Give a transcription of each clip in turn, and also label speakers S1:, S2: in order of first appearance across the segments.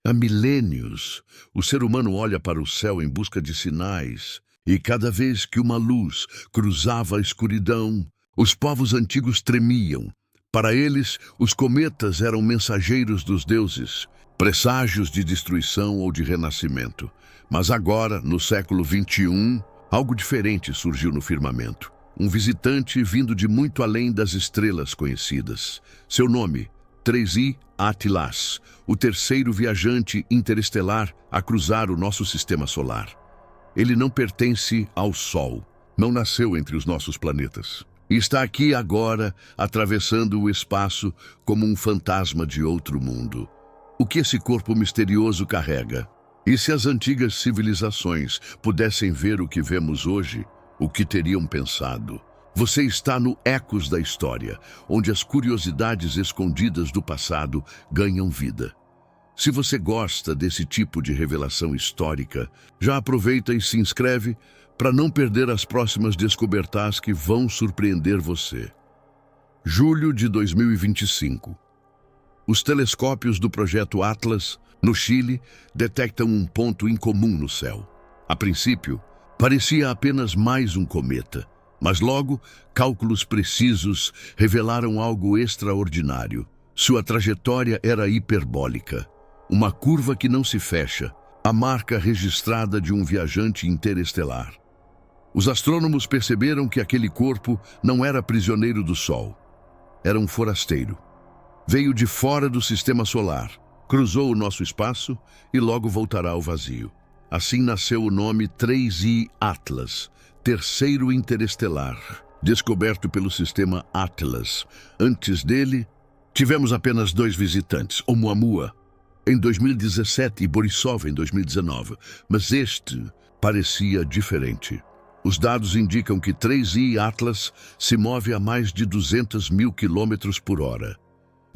S1: Há milênios, o ser humano olha para o céu em busca de sinais, e cada vez que uma luz cruzava a escuridão, os povos antigos tremiam. Para eles, os cometas eram mensageiros dos deuses, presságios de destruição ou de renascimento. Mas agora, no século XXI, algo diferente surgiu no firmamento. Um visitante vindo de muito além das estrelas conhecidas. Seu nome, 3I Atlas, o terceiro viajante interestelar a cruzar o nosso sistema solar. Ele não pertence ao Sol, não nasceu entre os nossos planetas. E está aqui agora, atravessando o espaço como um fantasma de outro mundo. O que esse corpo misterioso carrega? E se as antigas civilizações pudessem ver o que vemos hoje, o que teriam pensado? Você está no Ecos da História, onde as curiosidades escondidas do passado ganham vida. Se você gosta desse tipo de revelação histórica, já aproveita e se inscreve para não perder as próximas descobertas que vão surpreender você. Julho de 2025. Os telescópios do projeto Atlas, no Chile, detectam um ponto incomum no céu. A princípio, parecia apenas mais um cometa, mas logo, cálculos precisos revelaram algo extraordinário. Sua trajetória era hiperbólica, uma curva que não se fecha, a marca registrada de um viajante interestelar. Os astrônomos perceberam que aquele corpo não era prisioneiro do Sol, era um forasteiro. Veio de fora do sistema solar, cruzou o nosso espaço e logo voltará ao vazio. Assim nasceu o nome 3I Atlas, terceiro interestelar, descoberto pelo sistema Atlas. Antes dele, tivemos apenas 2 visitantes, Oumuamua em 2017 e Borisov em 2019, mas este parecia diferente. Os dados indicam que 3I Atlas se move a mais de 200 mil quilômetros por hora.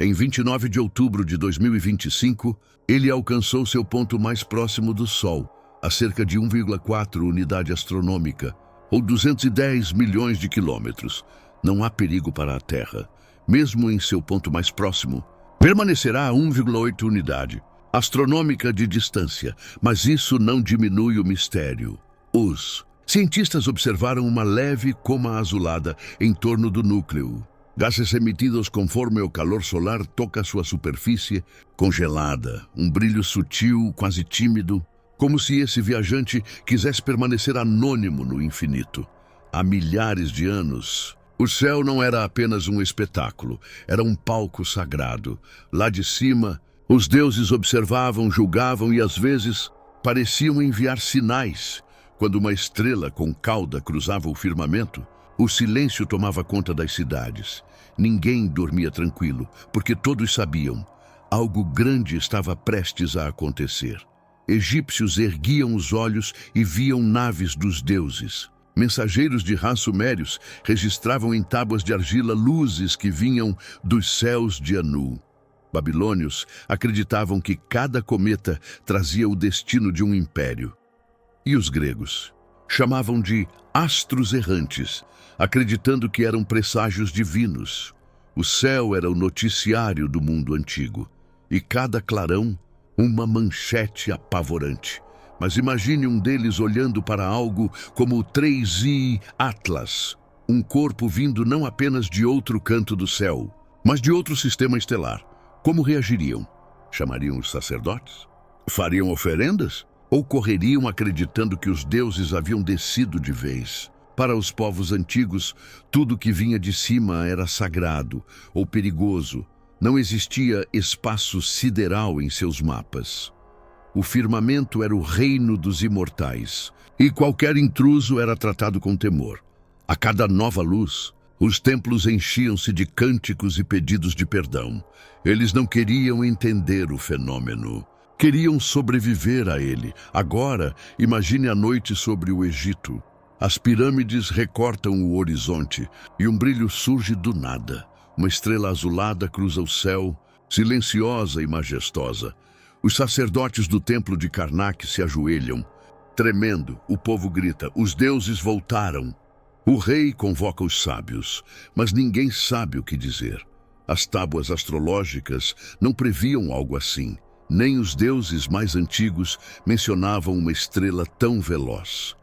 S1: Em 29 de outubro de 2025, ele alcançou seu ponto mais próximo do Sol, a cerca de 1,4 unidade astronômica, ou 210 milhões de quilômetros. Não há perigo para a Terra. Mesmo em seu ponto mais próximo, permanecerá a 1,8 unidade astronômica de distância, mas isso não diminui o mistério. Os cientistas observaram uma leve coma azulada em torno do núcleo. Gases emitidos conforme o calor solar toca sua superfície congelada, um brilho sutil, quase tímido, como se esse viajante quisesse permanecer anônimo no infinito. Há milhares de anos, o céu não era apenas um espetáculo, era um palco sagrado. Lá de cima, os deuses observavam, julgavam e às vezes pareciam enviar sinais. Quando uma estrela com cauda cruzava o firmamento, o silêncio tomava conta das cidades. Ninguém dormia tranquilo, porque todos sabiam, algo grande estava prestes a acontecer. Egípcios erguiam os olhos e viam naves dos deuses. Mensageiros de Ra-Sumérios registravam em tábuas de argila luzes que vinham dos céus de Anu. Babilônios acreditavam que cada cometa trazia o destino de um império. E os gregos chamavam de astros errantes, acreditando que eram presságios divinos. O céu era o noticiário do mundo antigo, e cada clarão uma manchete apavorante. Mas imagine um deles olhando para algo como o 3I Atlas, um corpo vindo não apenas de outro canto do céu, mas de outro sistema estelar. Como reagiriam? Chamariam os sacerdotes? Fariam oferendas? Ou correriam acreditando que os deuses haviam descido de vez? Para os povos antigos, tudo que vinha de cima era sagrado ou perigoso. Não existia espaço sideral em seus mapas. O firmamento era o reino dos imortais, e qualquer intruso era tratado com temor. A cada nova luz, os templos enchiam-se de cânticos e pedidos de perdão. Eles não queriam entender o fenômeno. Queriam sobreviver a ele. Agora, imagine a noite sobre o Egito. As pirâmides recortam o horizonte e um brilho surge do nada. Uma estrela azulada cruza o céu, silenciosa e majestosa. Os sacerdotes do templo de Karnak se ajoelham. Tremendo, o povo grita, os deuses voltaram. O rei convoca os sábios, mas ninguém sabe o que dizer. As tábuas astrológicas não previam algo assim. Nem os deuses mais antigos mencionavam uma estrela tão veloz.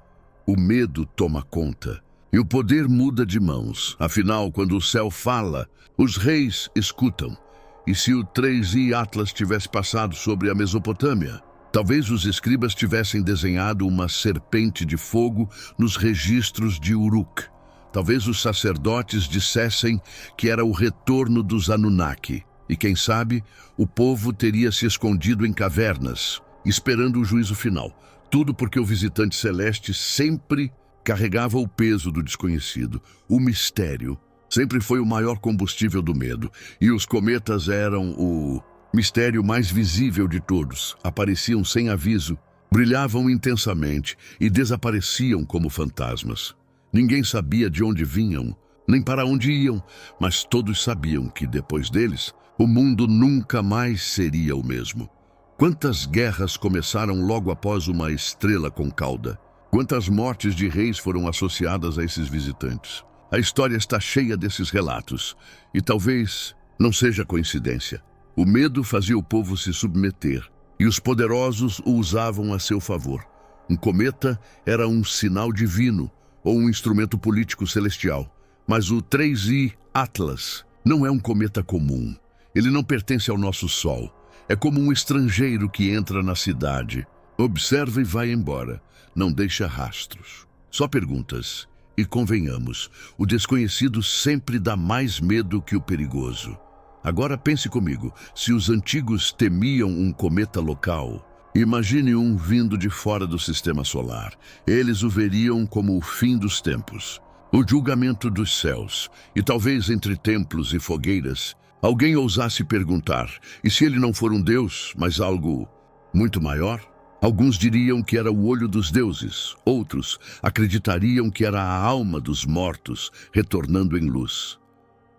S1: O medo toma conta e o poder muda de mãos. Afinal, quando o céu fala, os reis escutam. E se o 3i Atlas tivesse passado sobre a Mesopotâmia, talvez os escribas tivessem desenhado uma serpente de fogo nos registros de Uruk. Talvez os sacerdotes dissessem que era o retorno dos Anunnaki. E quem sabe, o povo teria se escondido em cavernas, esperando o juízo final. Tudo porque o visitante celeste sempre carregava o peso do desconhecido. O mistério sempre foi o maior combustível do medo. E os cometas eram o mistério mais visível de todos. Apareciam sem aviso, brilhavam intensamente e desapareciam como fantasmas. Ninguém sabia de onde vinham, nem para onde iam, mas todos sabiam que depois deles, o mundo nunca mais seria o mesmo. Quantas guerras começaram logo após uma estrela com cauda? Quantas mortes de reis foram associadas a esses visitantes? A história está cheia desses relatos, e talvez não seja coincidência. O medo fazia o povo se submeter, e os poderosos o usavam a seu favor. Um cometa era um sinal divino, ou um instrumento político celestial. Mas o 3i Atlas não é um cometa comum. Ele não pertence ao nosso Sol. É como um estrangeiro que entra na cidade, observa e vai embora. Não deixa rastros. Só perguntas. E convenhamos, o desconhecido sempre dá mais medo que o perigoso. Agora pense comigo, se os antigos temiam um cometa local, imagine um vindo de fora do sistema solar. Eles o veriam como o fim dos tempos, o julgamento dos céus, e talvez entre templos e fogueiras, alguém ousasse perguntar, e se ele não for um deus, mas algo muito maior? Alguns diriam que era o olho dos deuses, outros acreditariam que era a alma dos mortos retornando em luz.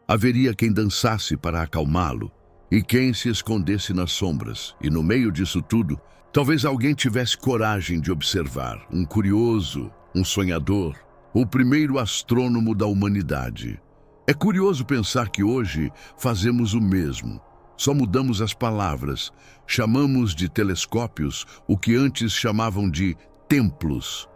S1: Haveria quem dançasse para acalmá-lo, e quem se escondesse nas sombras, e no meio disso tudo, talvez alguém tivesse coragem de observar, um curioso, um sonhador, o primeiro astrônomo da humanidade. É curioso pensar que hoje fazemos o mesmo. Só mudamos as palavras, chamamos de telescópios o que antes chamavam de templos.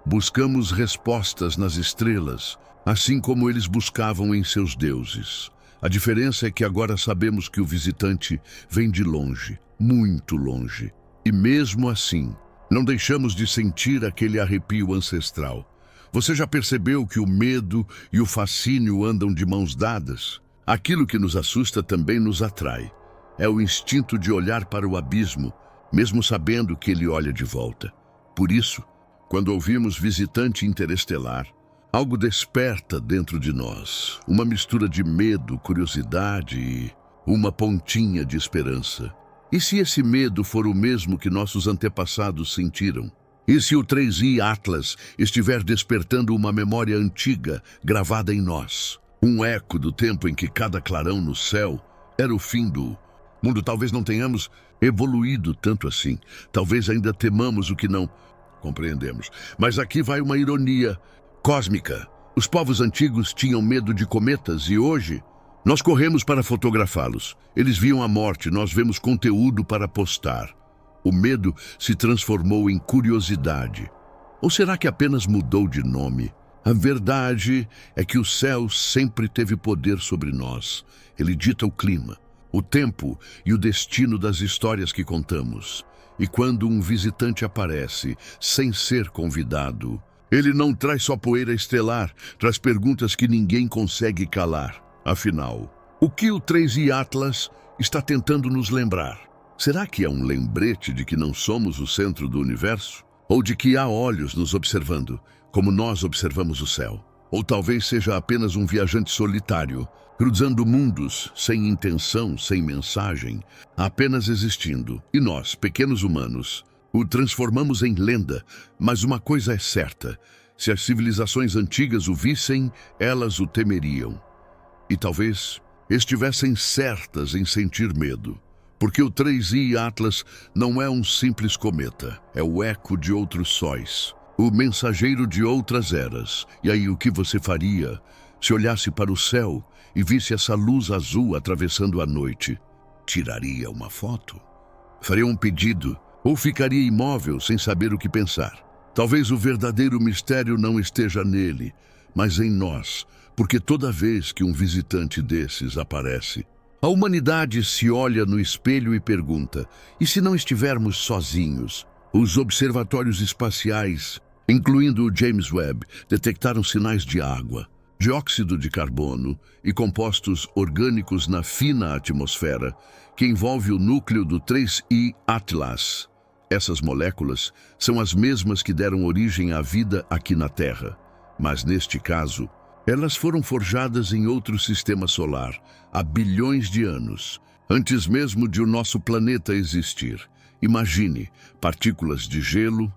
S1: Buscamos respostas nas estrelas, assim como eles buscavam em seus deuses. A diferença é que agora sabemos que o visitante vem de longe, muito longe. E mesmo assim, não deixamos de sentir aquele arrepio ancestral. Você já percebeu que o medo e o fascínio andam de mãos dadas? Aquilo que nos assusta também nos atrai. É o instinto de olhar para o abismo, mesmo sabendo que ele olha de volta. Por isso, quando ouvimos visitante interestelar, algo desperta dentro de nós, uma mistura de medo, curiosidade e uma pontinha de esperança. E se esse medo for o mesmo que nossos antepassados sentiram? E se o 3i Atlas estiver despertando uma memória antiga gravada em nós? Um eco do tempo em que cada clarão no céu era o fim do mundo. Talvez não tenhamos evoluído tanto assim. Talvez ainda temamos o que não compreendemos. Mas aqui vai uma ironia cósmica. Os povos antigos tinham medo de cometas e hoje nós corremos para fotografá-los. Eles viam a morte, nós vemos conteúdo para postar. O medo se transformou em curiosidade. Ou será que apenas mudou de nome? A verdade é que o céu sempre teve poder sobre nós. Ele dita o clima, o tempo e o destino das histórias que contamos. E quando um visitante aparece, sem ser convidado, ele não traz só poeira estelar, traz perguntas que ninguém consegue calar. Afinal, o que o 3i Atlas está tentando nos lembrar? Será que é um lembrete de que não somos o centro do universo? Ou de que há olhos nos observando, como nós observamos o céu? Ou talvez seja apenas um viajante solitário, cruzando mundos, sem intenção, sem mensagem, apenas existindo. E nós, pequenos humanos, o transformamos em lenda. Mas uma coisa é certa: se as civilizações antigas o vissem, elas o temeriam. E talvez estivessem certas em sentir medo. Porque o 3i Atlas não é um simples cometa, é o eco de outros sóis, o mensageiro de outras eras. E aí o que você faria se olhasse para o céu e visse essa luz azul atravessando a noite? Tiraria uma foto? Faria um pedido ou ficaria imóvel sem saber o que pensar. Talvez o verdadeiro mistério não esteja nele, mas em nós, porque toda vez que um visitante desses aparece, a humanidade se olha no espelho e pergunta: e se não estivermos sozinhos? Os observatórios espaciais, incluindo o James Webb, detectaram sinais de água, dióxido de carbono e compostos orgânicos na fina atmosfera que envolve o núcleo do 3I Atlas. Essas moléculas são as mesmas que deram origem à vida aqui na Terra, mas neste caso, elas foram forjadas em outro sistema solar há bilhões de anos, antes mesmo de o nosso planeta existir. Imagine partículas de gelo,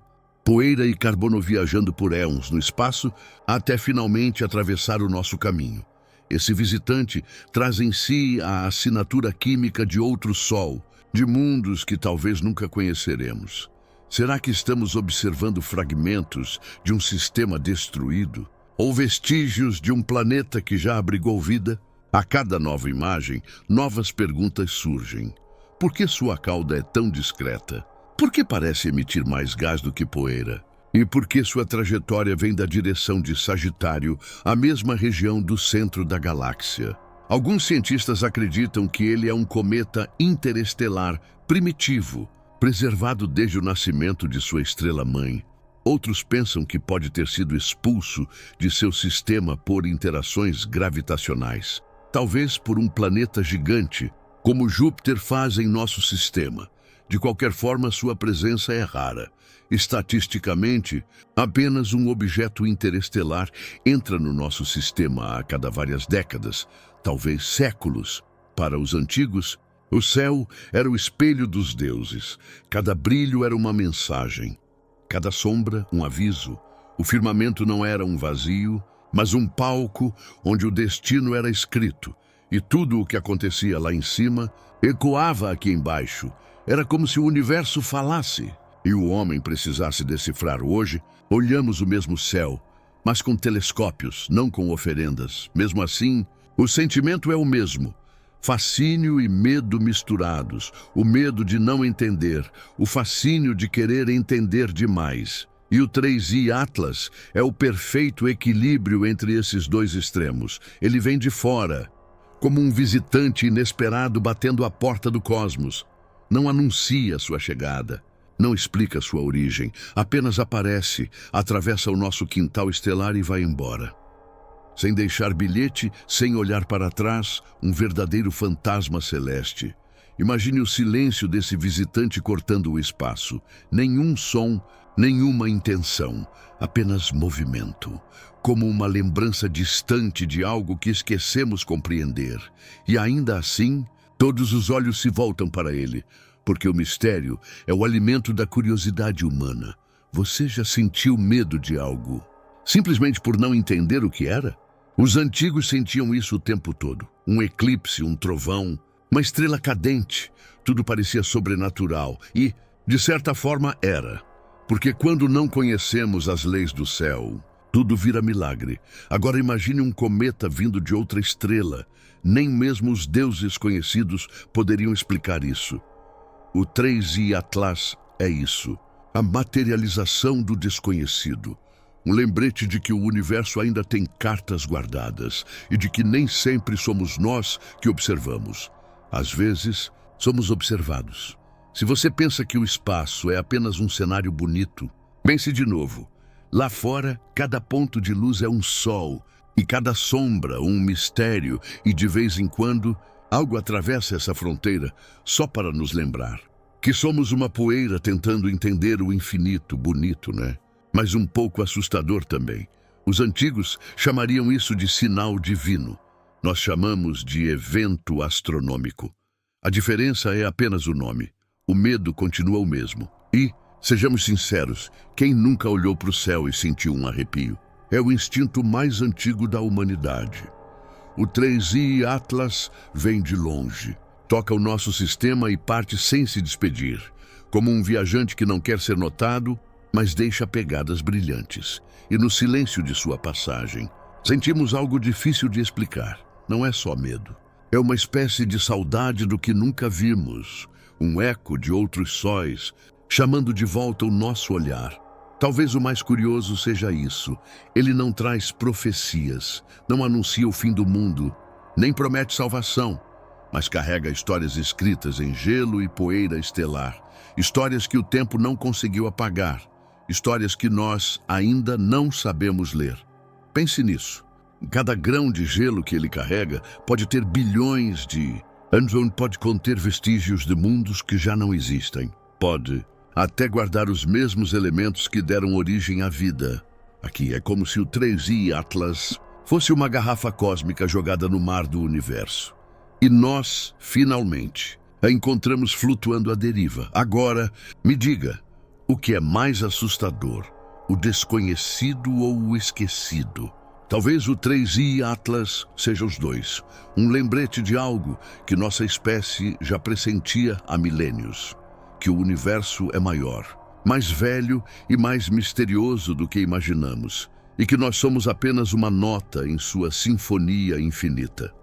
S1: poeira e carbono viajando por éons no espaço até finalmente atravessar o nosso caminho. Esse visitante traz em si a assinatura química de outro sol, de mundos que talvez nunca conheceremos. Será que estamos observando fragmentos de um sistema destruído? Ou vestígios de um planeta que já abrigou vida? A cada nova imagem, novas perguntas surgem. Por que sua cauda é tão discreta? Por que parece emitir mais gás do que poeira? E por que sua trajetória vem da direção de Sagitário, a mesma região do centro da galáxia? Alguns cientistas acreditam que ele é um cometa interestelar primitivo, preservado desde o nascimento de sua estrela-mãe. Outros pensam que pode ter sido expulso de seu sistema por interações gravitacionais, talvez por um planeta gigante, como Júpiter faz em nosso sistema. De qualquer forma, sua presença é rara. Estatisticamente, apenas um objeto interestelar entra no nosso sistema a cada várias décadas, talvez séculos. Para os antigos, o céu era o espelho dos deuses. Cada brilho era uma mensagem, cada sombra um aviso. O firmamento não era um vazio, mas um palco onde o destino era escrito. E tudo o que acontecia lá em cima ecoava aqui embaixo. Era como se o universo falasse. E o homem precisasse decifrar hoje. Olhamos o mesmo céu, mas com telescópios, não com oferendas. Mesmo assim, o sentimento é o mesmo. Fascínio e medo misturados. O medo de não entender, o fascínio de querer entender demais. E o 3I Atlas é o perfeito equilíbrio entre esses dois extremos. Ele vem de fora, como um visitante inesperado batendo à porta do cosmos. Não anuncia sua chegada, não explica sua origem, apenas aparece, atravessa o nosso quintal estelar e vai embora. Sem deixar bilhete, sem olhar para trás, um verdadeiro fantasma celeste. Imagine o silêncio desse visitante cortando o espaço. Nenhum som, nenhuma intenção, apenas movimento. Como uma lembrança distante de algo que esquecemos compreender. E ainda assim, todos os olhos se voltam para ele, porque o mistério é o alimento da curiosidade humana. Você já sentiu medo de algo, simplesmente por não entender o que era? Os antigos sentiam isso o tempo todo. Um eclipse, um trovão, uma estrela cadente. Tudo parecia sobrenatural e, de certa forma, era. Porque quando não conhecemos as leis do céu, tudo vira milagre. Agora imagine um cometa vindo de outra estrela. Nem mesmo os deuses conhecidos poderiam explicar isso. O 3I Atlas é isso. A materialização do desconhecido. Um lembrete de que o universo ainda tem cartas guardadas e de que nem sempre somos nós que observamos. Às vezes, somos observados. Se você pensa que o espaço é apenas um cenário bonito, pense de novo. Lá fora, cada ponto de luz é um sol e cada sombra um mistério e, de vez em quando, algo atravessa essa fronteira só para nos lembrar que somos uma poeira tentando entender o infinito. Bonito, né? Mas um pouco assustador também. Os antigos chamariam isso de sinal divino. Nós chamamos de evento astronômico. A diferença é apenas o nome. O medo continua o mesmo. E, sejamos sinceros, quem nunca olhou para o céu e sentiu um arrepio? É o instinto mais antigo da humanidade. O 3I Atlas vem de longe. Toca o nosso sistema e parte sem se despedir. Como um viajante que não quer ser notado, mas deixa pegadas brilhantes. E no silêncio de sua passagem, sentimos algo difícil de explicar. Não é só medo. É uma espécie de saudade do que nunca vimos. um eco de outros sóis, chamando de volta o nosso olhar. Talvez o mais curioso seja isso. Ele não traz profecias, não anuncia o fim do mundo, nem promete salvação, mas carrega histórias escritas em gelo e poeira estelar, histórias que o tempo não conseguiu apagar, histórias que nós ainda não sabemos ler. Pense nisso. Cada grão de gelo que ele carrega pode ter bilhões de... pode conter vestígios de mundos que já não existem. Pode até guardar os mesmos elementos que deram origem à vida. Aqui é como se o 3i Atlas fosse uma garrafa cósmica jogada no mar do universo. E nós, finalmente, a encontramos flutuando à deriva. Agora, me diga, o que é mais assustador? O desconhecido ou o esquecido? Talvez o 3i Atlas seja os dois. Um lembrete de algo que nossa espécie já pressentia há milênios. Que o universo é maior, mais velho e mais misterioso do que imaginamos, e que nós somos apenas uma nota em sua sinfonia infinita.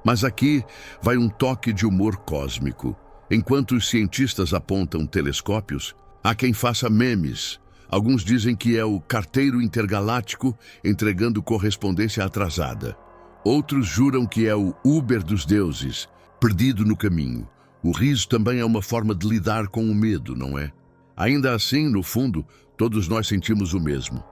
S1: Mas aqui vai um toque de humor cósmico. Enquanto os cientistas apontam telescópios, há quem faça memes. Alguns dizem que é o carteiro intergaláctico entregando correspondência atrasada. Outros juram que é o Uber dos deuses, perdido no caminho. O riso também é uma forma de lidar com o medo, não é? Ainda assim, no fundo, todos nós sentimos o mesmo.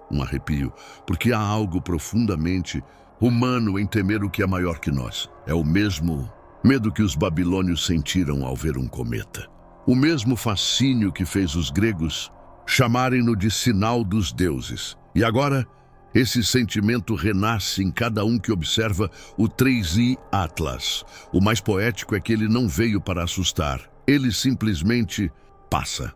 S1: Um arrepio, porque há algo profundamente humano em temer o que é maior que nós. É o mesmo medo que os babilônios sentiram ao ver um cometa. O mesmo fascínio que fez os gregos chamarem-no de sinal dos deuses. E agora, esse sentimento renasce em cada um que observa o 3i Atlas. O mais poético é que ele não veio para assustar. Ele simplesmente passa.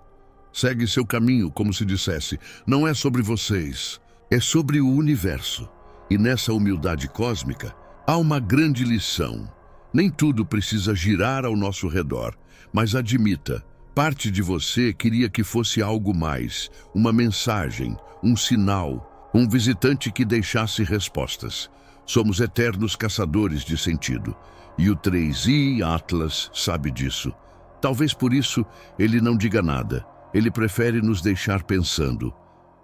S1: Segue seu caminho, como se dissesse, não é sobre vocês, é sobre o universo. E nessa humildade cósmica, há uma grande lição. Nem tudo precisa girar ao nosso redor, mas admita, parte de você queria que fosse algo mais, uma mensagem, um sinal, um visitante que deixasse respostas. Somos eternos caçadores de sentido. E o 3i Atlas sabe disso. Talvez por isso ele não diga nada. Ele prefere nos deixar pensando.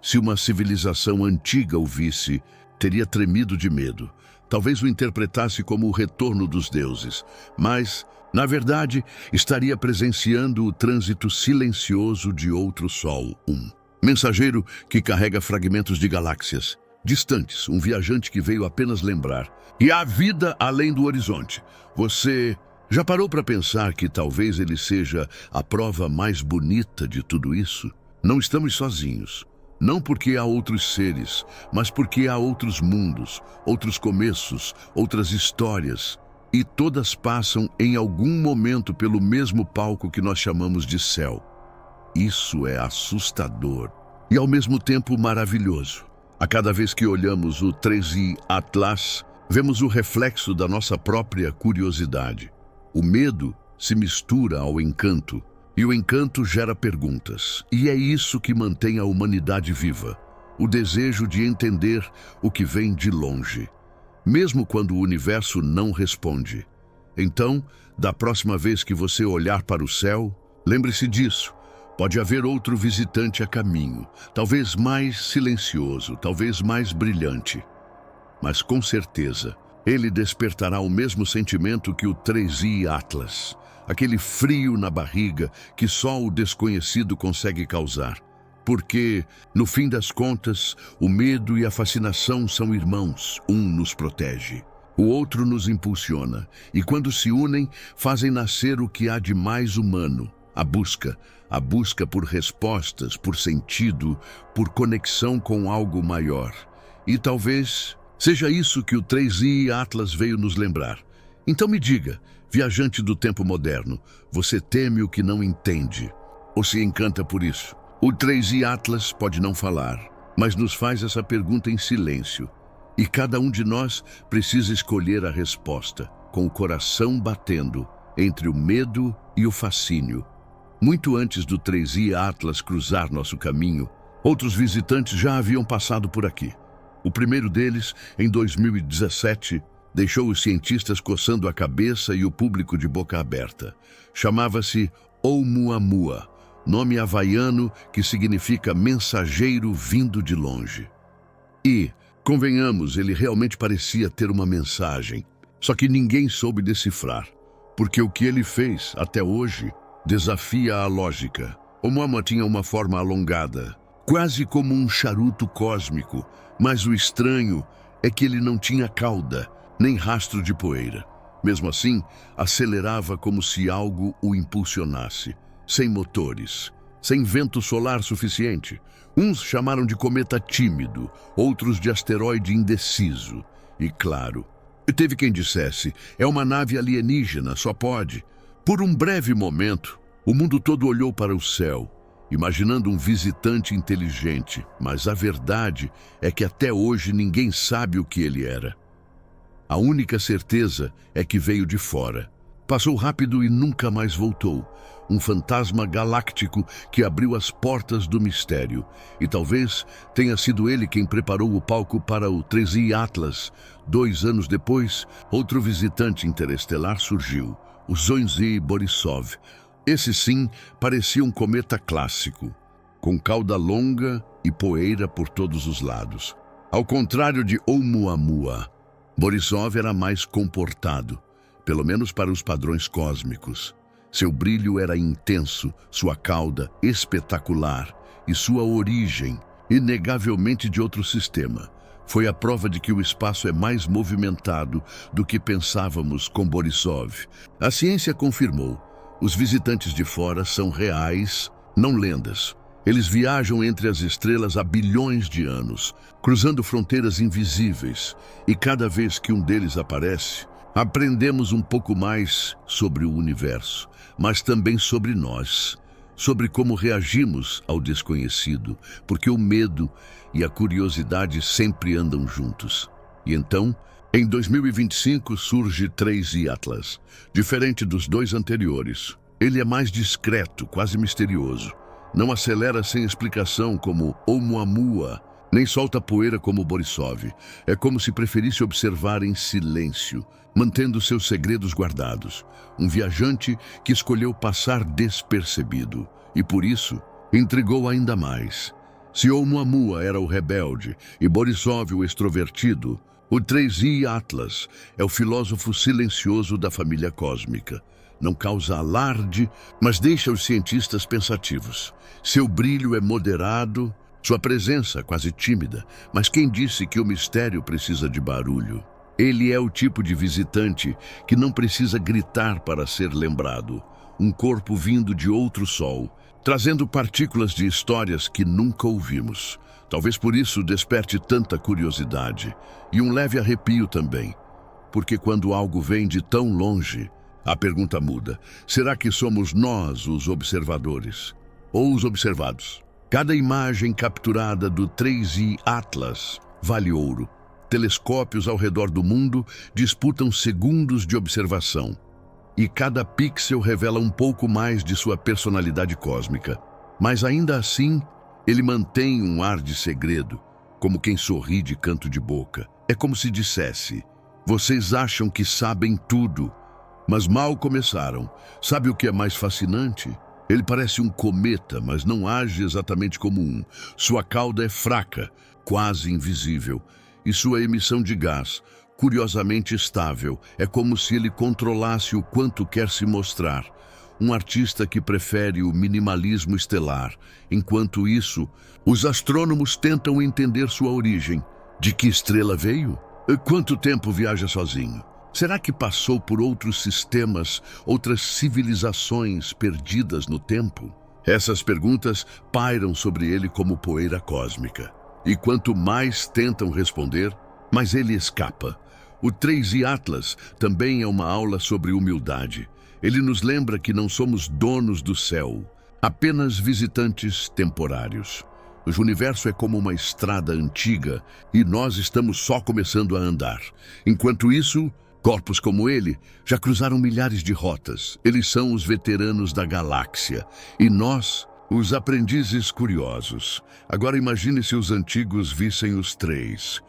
S1: Se uma civilização antiga o visse, teria tremido de medo. Talvez o interpretasse como o retorno dos deuses. Mas, na verdade, estaria presenciando o trânsito silencioso de outro sol, mensageiro que carrega fragmentos de galáxias distantes, um viajante que veio apenas lembrar. E há vida além do horizonte. Você já parou para pensar que talvez ele seja a prova mais bonita de tudo isso? Não estamos sozinhos. Não porque há outros seres, mas porque há outros mundos, outros começos, outras histórias. E todas passam em algum momento pelo mesmo palco que nós chamamos de céu. Isso é assustador e ao mesmo tempo maravilhoso. A cada vez que olhamos o 3i Atlas, vemos o reflexo da nossa própria curiosidade. O medo se mistura ao encanto, e o encanto gera perguntas. E é isso que mantém a humanidade viva, o desejo de entender o que vem de longe, mesmo quando o universo não responde. Então, da próxima vez que você olhar para o céu, lembre-se disso. Pode haver outro visitante a caminho, talvez mais silencioso, talvez mais brilhante. Mas com certeza, ele despertará o mesmo sentimento que o 3i Atlas, aquele frio na barriga que só o desconhecido consegue causar. Porque, no fim das contas, o medo e a fascinação são irmãos, um nos protege. O outro nos impulsiona, e quando se unem, fazem nascer o que há de mais humano, a busca por respostas, por sentido, por conexão com algo maior. E talvez seja isso que o 3i Atlas veio nos lembrar. Então me diga, viajante do tempo moderno, você teme o que não entende, ou se encanta por isso? O 3i Atlas pode não falar, mas nos faz essa pergunta em silêncio. E cada um de nós precisa escolher a resposta, com o coração batendo entre o medo e o fascínio. Muito antes do 3i Atlas cruzar nosso caminho, outros visitantes já haviam passado por aqui. O primeiro deles, em 2017, Deixou os cientistas coçando a cabeça e o público de boca aberta. Chamava-se Oumuamua, nome havaiano que significa mensageiro vindo de longe. E, convenhamos, ele realmente parecia ter uma mensagem, só que ninguém soube decifrar, porque o que ele fez, até hoje, desafia a lógica. Oumuamua tinha uma forma alongada, quase como um charuto cósmico, mas o estranho é que ele não tinha cauda, nem rastro de poeira. Mesmo assim, acelerava como se algo o impulsionasse, sem motores, sem vento solar suficiente. Uns chamaram de cometa tímido, outros de asteroide indeciso. E claro, teve quem dissesse, é uma nave alienígena, só pode. Por um breve momento, o mundo todo olhou para o céu, imaginando um visitante inteligente, mas a verdade é que até hoje ninguém sabe o que ele era. A única certeza é que veio de fora. Passou rápido e nunca mais voltou. Um fantasma galáctico que abriu as portas do mistério. E talvez tenha sido ele quem preparou o palco para o 3i Atlas. 2 anos depois, outro visitante interestelar surgiu, o Zoisy Borisov. Esse sim parecia um cometa clássico, com cauda longa e poeira por todos os lados. Ao contrário de Oumuamua, Borisov era mais comportado, pelo menos para os padrões cósmicos. Seu brilho era intenso, sua cauda espetacular e sua origem, inegavelmente de outro sistema. Foi a prova de que o espaço é mais movimentado do que pensávamos com Borisov. A ciência confirmou. Os visitantes de fora são reais, não lendas. Eles viajam entre as estrelas há bilhões de anos, cruzando fronteiras invisíveis, e cada vez que um deles aparece, aprendemos um pouco mais sobre o universo, mas também sobre nós, sobre como reagimos ao desconhecido, porque o medo e a curiosidade sempre andam juntos. E então, em 2025 surge 3i Atlas. Diferente dos 2 anteriores, ele é mais discreto, quase misterioso. Não acelera sem explicação como Oumuamua, nem solta poeira como Borisov. É como se preferisse observar em silêncio, mantendo seus segredos guardados. Um viajante que escolheu passar despercebido e, por isso, intrigou ainda mais. Se Oumuamua era o rebelde e Borisov o extrovertido, o 3i Atlas é o filósofo silencioso da família cósmica. Não causa alarde, mas deixa os cientistas pensativos. Seu brilho é moderado, sua presença quase tímida, mas quem disse que o mistério precisa de barulho? Ele é o tipo de visitante que não precisa gritar para ser lembrado. Um corpo vindo de outro sol, trazendo partículas de histórias que nunca ouvimos. Talvez por isso desperte tanta curiosidade e um leve arrepio também. Porque quando algo vem de tão longe, a pergunta muda. Será que somos nós os observadores? Ou os observados? Cada imagem capturada do 3i Atlas vale ouro. Telescópios ao redor do mundo disputam segundos de observação. E cada pixel revela um pouco mais de sua personalidade cósmica. Mas ainda assim, ele mantém um ar de segredo, como quem sorri de canto de boca. É como se dissesse, vocês acham que sabem tudo, mas mal começaram. Sabe o que é mais fascinante? Ele parece um cometa, mas não age exatamente como um. Sua cauda é fraca, quase invisível, e sua emissão de gás, curiosamente estável. É como se ele controlasse o quanto quer se mostrar. Um artista que prefere o minimalismo estelar. Enquanto isso, os astrônomos tentam entender sua origem. De que estrela veio? Quanto tempo viaja sozinho? Será que passou por outros sistemas, outras civilizações perdidas no tempo? Essas perguntas pairam sobre ele como poeira cósmica. E quanto mais tentam responder, mais ele escapa. O 3i Atlas também é uma aula sobre humildade. Ele nos lembra que não somos donos do céu, apenas visitantes temporários. O universo é como uma estrada antiga e nós estamos só começando a andar. Enquanto isso, corpos como ele já cruzaram milhares de rotas. Eles são os veteranos da galáxia e nós, os aprendizes curiosos. Agora imagine se os antigos vissem os 3.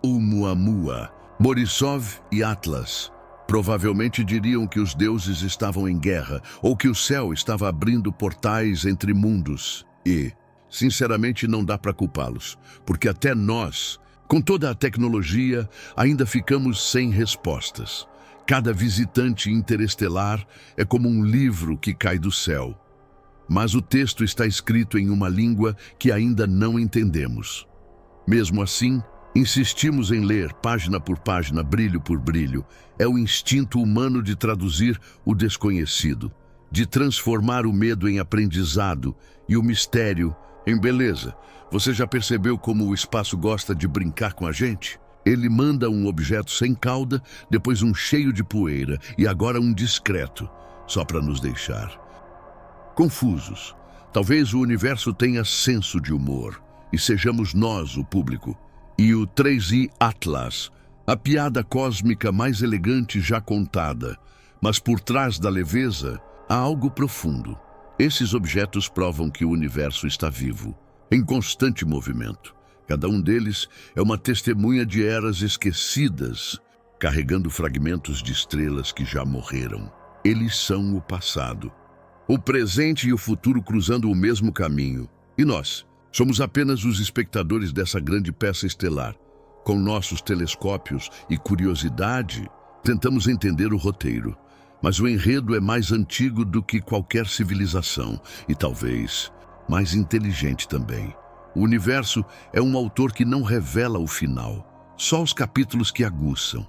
S1: Oumuamua, Borisov e Atlas provavelmente diriam que os deuses estavam em guerra ou que o céu estava abrindo portais entre mundos. E, sinceramente, não dá para culpá-los, porque até nós, com toda a tecnologia, ainda ficamos sem respostas. Cada visitante interestelar é como um livro que cai do céu. Mas o texto está escrito em uma língua que ainda não entendemos. Mesmo assim, insistimos em ler página por página, brilho por brilho. É o instinto humano de traduzir o desconhecido, de transformar o medo em aprendizado e o mistério em beleza. Você já percebeu como o espaço gosta de brincar com a gente? Ele manda um objeto sem cauda, depois um cheio de poeira e agora um discreto, só para nos deixar confusos. Talvez o universo tenha senso de humor e sejamos nós o público. E o 3i Atlas, a piada cósmica mais elegante já contada, mas por trás da leveza há algo profundo. Esses objetos provam que o universo está vivo, em constante movimento. Cada um deles é uma testemunha de eras esquecidas, carregando fragmentos de estrelas que já morreram. Eles são o passado, o presente e o futuro cruzando o mesmo caminho. E nós somos apenas os espectadores dessa grande peça estelar. Com nossos telescópios e curiosidade, tentamos entender o roteiro. Mas o enredo é mais antigo do que qualquer civilização e talvez mais inteligente também. O universo é um autor que não revela o final, só os capítulos que aguçam.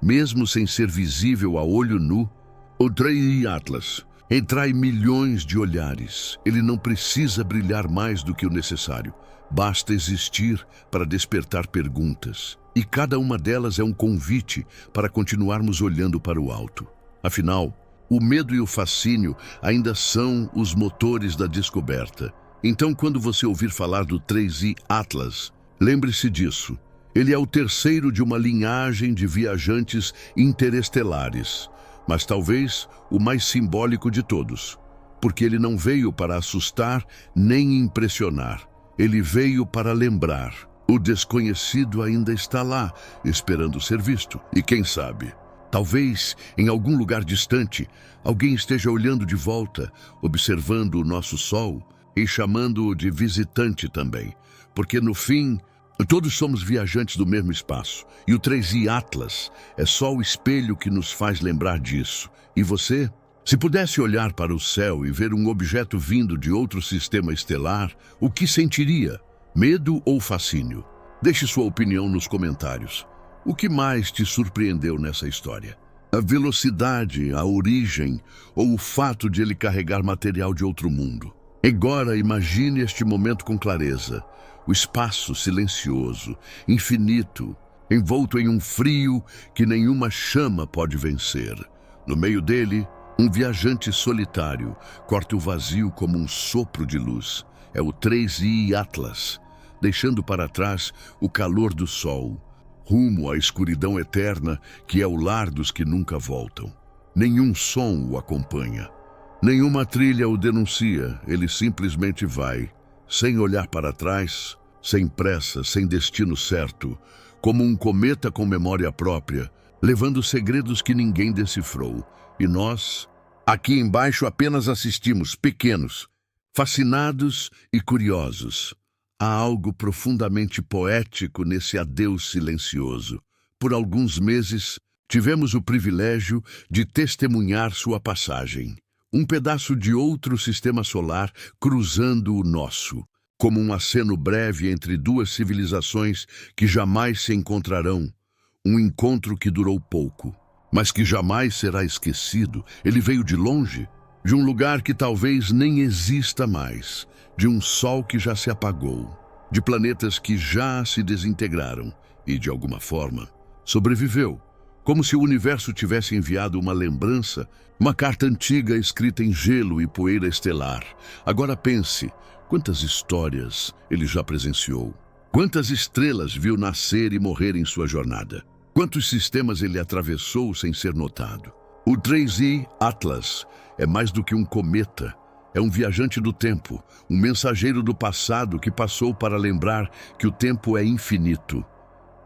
S1: Mesmo sem ser visível a olho nu, o 3i Atlas atrai milhões de olhares. Ele não precisa brilhar mais do que o necessário. Basta existir para despertar perguntas. E cada uma delas é um convite para continuarmos olhando para o alto. Afinal, o medo e o fascínio ainda são os motores da descoberta. Então, quando você ouvir falar do 3i Atlas, lembre-se disso. Ele é o terceiro de uma linhagem de viajantes interestelares, mas talvez o mais simbólico de todos, porque ele não veio para assustar nem impressionar. Ele veio para lembrar. O desconhecido ainda está lá, esperando ser visto. E quem sabe, talvez, em algum lugar distante, alguém esteja olhando de volta, observando o nosso sol e chamando-o de visitante também. Porque, no fim, todos somos viajantes do mesmo espaço. E o 3i Atlas é só o espelho que nos faz lembrar disso. E você? Se pudesse olhar para o céu e ver um objeto vindo de outro sistema estelar, o que sentiria? Medo ou fascínio? Deixe sua opinião nos comentários. O que mais te surpreendeu nessa história? A velocidade, a origem ou o fato de ele carregar material de outro mundo? Agora imagine este momento com clareza. O espaço silencioso, infinito, envolto em um frio que nenhuma chama pode vencer. No meio dele, um viajante solitário corta o vazio como um sopro de luz. É o 3i Atlas, deixando para trás o calor do sol, rumo à escuridão eterna que é o lar dos que nunca voltam. Nenhum som o acompanha, nenhuma trilha o denuncia, ele simplesmente vai, sem olhar para trás, sem pressa, sem destino certo, como um cometa com memória própria, levando segredos que ninguém decifrou. E nós, aqui embaixo, apenas assistimos, pequenos, fascinados e curiosos. Há algo profundamente poético nesse adeus silencioso. Por alguns meses, tivemos o privilégio de testemunhar sua passagem. Um pedaço de outro sistema solar cruzando o nosso, como um aceno breve entre duas civilizações que jamais se encontrarão. Um encontro que durou pouco, mas que jamais será esquecido. Ele veio de longe, de um lugar que talvez nem exista mais, de um sol que já se apagou, de planetas que já se desintegraram e, de alguma forma, sobreviveu, como se o universo tivesse enviado uma lembrança, uma carta antiga escrita em gelo e poeira estelar. Agora pense, quantas histórias ele já presenciou, quantas estrelas viu nascer e morrer em sua jornada, quantos sistemas ele atravessou sem ser notado. O 3i Atlas é mais do que um cometa. É um viajante do tempo, um mensageiro do passado que passou para lembrar que o tempo é infinito.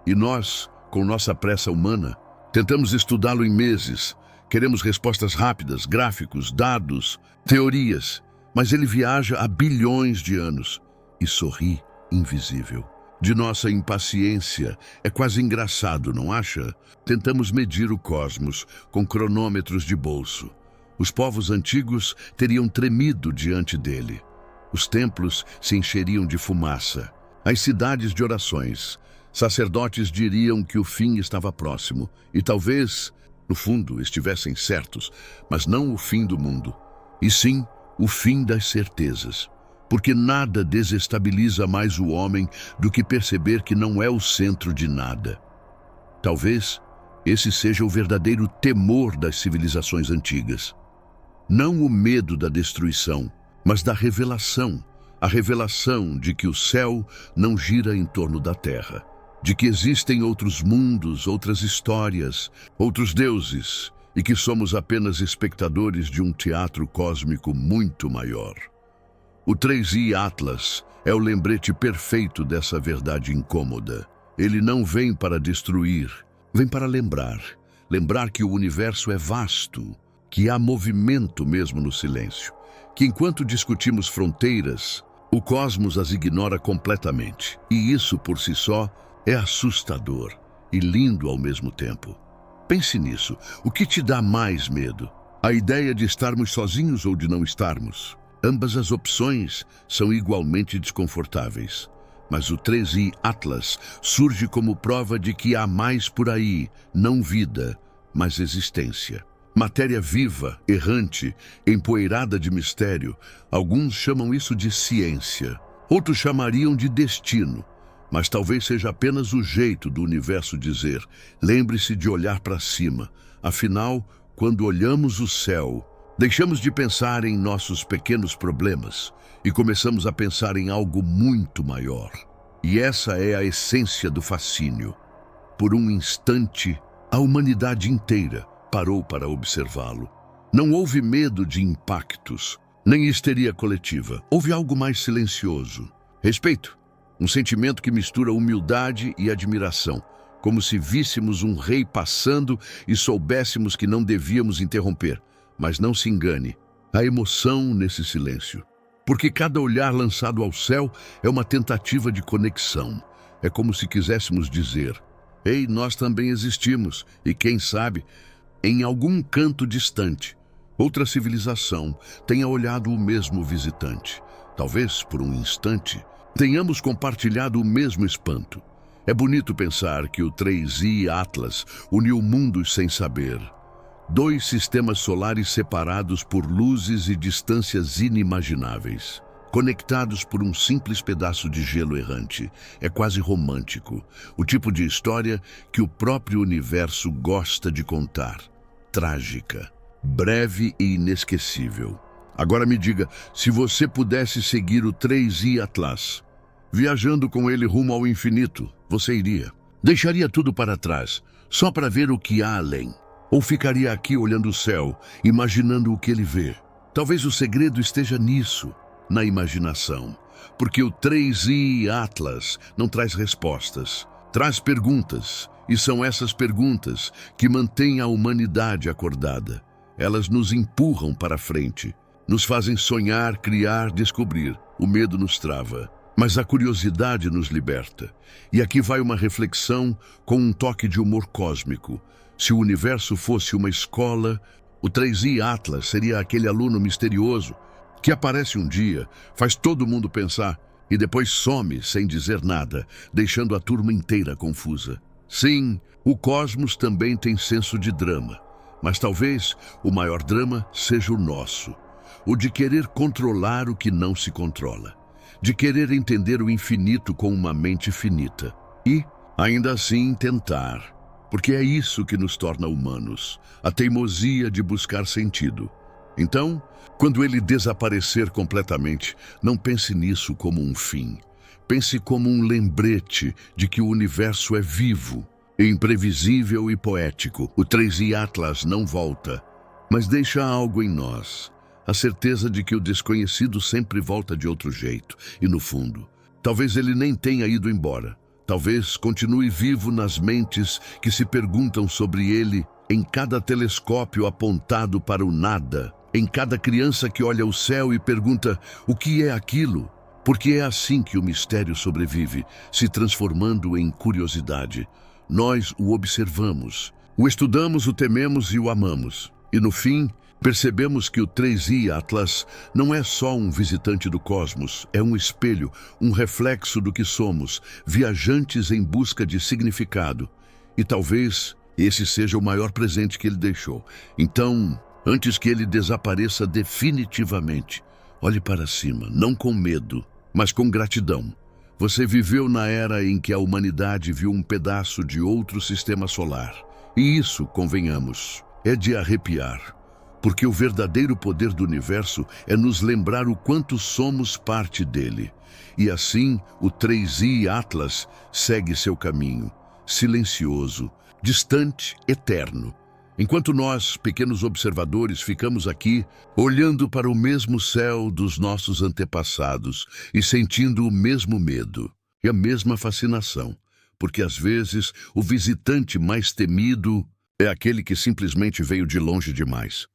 S1: E nós, com nossa pressa humana. Tentamos estudá-lo em meses. Queremos respostas rápidas, gráficos, dados, teorias. Mas ele viaja há bilhões de anos e sorri invisível. De nossa impaciência, é quase engraçado, não acha? Tentamos medir o cosmos com cronômetros de bolso. Os povos antigos teriam tremido diante dele. Os templos se encheriam de fumaça. As cidades de orações. Sacerdotes diriam que o fim estava próximo. E talvez, no fundo, estivessem certos, mas não o fim do mundo. E sim, o fim das certezas. Porque nada desestabiliza mais o homem do que perceber que não é o centro de nada. Talvez esse seja o verdadeiro temor das civilizações antigas. Não o medo da destruição, mas da revelação. A revelação de que o céu não gira em torno da terra. De que existem outros mundos, outras histórias, outros deuses, e que somos apenas espectadores de um teatro cósmico muito maior. O 3i Atlas é o lembrete perfeito dessa verdade incômoda. Ele não vem para destruir, vem para lembrar. Lembrar que o universo é vasto, que há movimento mesmo no silêncio, que enquanto discutimos fronteiras, o cosmos as ignora completamente. E isso, por si só, é assustador e lindo ao mesmo tempo. Pense nisso. O que te dá mais medo? A ideia de estarmos sozinhos ou de não estarmos? Ambas as opções são igualmente desconfortáveis. Mas o 3i Atlas surge como prova de que há mais por aí, não vida, mas existência. Matéria viva, errante, empoeirada de mistério. Alguns chamam isso de ciência. Outros chamariam de destino. Mas talvez seja apenas o jeito do universo dizer: lembre-se de olhar para cima. Afinal, quando olhamos o céu, deixamos de pensar em nossos pequenos problemas e começamos a pensar em algo muito maior. E essa é a essência do fascínio. Por um instante, a humanidade inteira parou para observá-lo. Não houve medo de impactos, nem histeria coletiva. Houve algo mais silencioso. Respeito. Um sentimento que mistura humildade e admiração, como se víssemos um rei passando e soubéssemos que não devíamos interromper. Mas não se engane, há emoção nesse silêncio. Porque cada olhar lançado ao céu é uma tentativa de conexão. É como se quiséssemos dizer: ei, nós também existimos, e quem sabe, em algum canto distante, outra civilização tenha olhado o mesmo visitante. Talvez, por um instante, tenhamos compartilhado o mesmo espanto. É bonito pensar que o 3i Atlas uniu mundos sem saber. 2 sistemas solares separados por luzes e distâncias inimagináveis. Conectados por um simples pedaço de gelo errante. É quase romântico. O tipo de história que o próprio universo gosta de contar. Trágica, breve e inesquecível. Agora me diga, se você pudesse seguir o 3i Atlas, viajando com ele rumo ao infinito, você iria? Deixaria tudo para trás, só para ver o que há além? Ou ficaria aqui olhando o céu, imaginando o que ele vê? Talvez o segredo esteja nisso, na imaginação. Porque o 3i Atlas não traz respostas, traz perguntas. E são essas perguntas que mantêm a humanidade acordada. Elas nos empurram para frente. Nos fazem sonhar, criar, descobrir. O medo nos trava, mas a curiosidade nos liberta. E aqui vai uma reflexão com um toque de humor cósmico. Se o universo fosse uma escola, o 3i Atlas seria aquele aluno misterioso que aparece um dia, faz todo mundo pensar e depois some sem dizer nada, deixando a turma inteira confusa. Sim, o cosmos também tem senso de drama, mas talvez o maior drama seja o nosso. O de querer controlar o que não se controla. De querer entender o infinito com uma mente finita. E, ainda assim, tentar. Porque é isso que nos torna humanos. A teimosia de buscar sentido. Então, quando ele desaparecer completamente, não pense nisso como um fim. Pense como um lembrete de que o universo é vivo, imprevisível e poético. O 3i Atlas não volta, mas deixa algo em nós. A certeza de que o desconhecido sempre volta de outro jeito. E no fundo, talvez ele nem tenha ido embora. Talvez continue vivo nas mentes que se perguntam sobre ele, em cada telescópio apontado para o nada, em cada criança que olha o céu e pergunta o que é aquilo, porque é assim que o mistério sobrevive, se transformando em curiosidade. Nós o observamos, o estudamos, o tememos e o amamos. E no fim, percebemos que o 3i Atlas não é só um visitante do cosmos, é um espelho, um reflexo do que somos, viajantes em busca de significado. E talvez esse seja o maior presente que ele deixou. Então, antes que ele desapareça definitivamente, olhe para cima, não com medo, mas com gratidão. Você viveu na era em que a humanidade viu um pedaço de outro sistema solar. E isso, convenhamos, é de arrepiar. Porque o verdadeiro poder do universo é nos lembrar o quanto somos parte dele. E assim, o 3i Atlas segue seu caminho, silencioso, distante, eterno. Enquanto nós, pequenos observadores, ficamos aqui, olhando para o mesmo céu dos nossos antepassados e sentindo o mesmo medo e a mesma fascinação, porque às vezes o visitante mais temido é aquele que simplesmente veio de longe demais.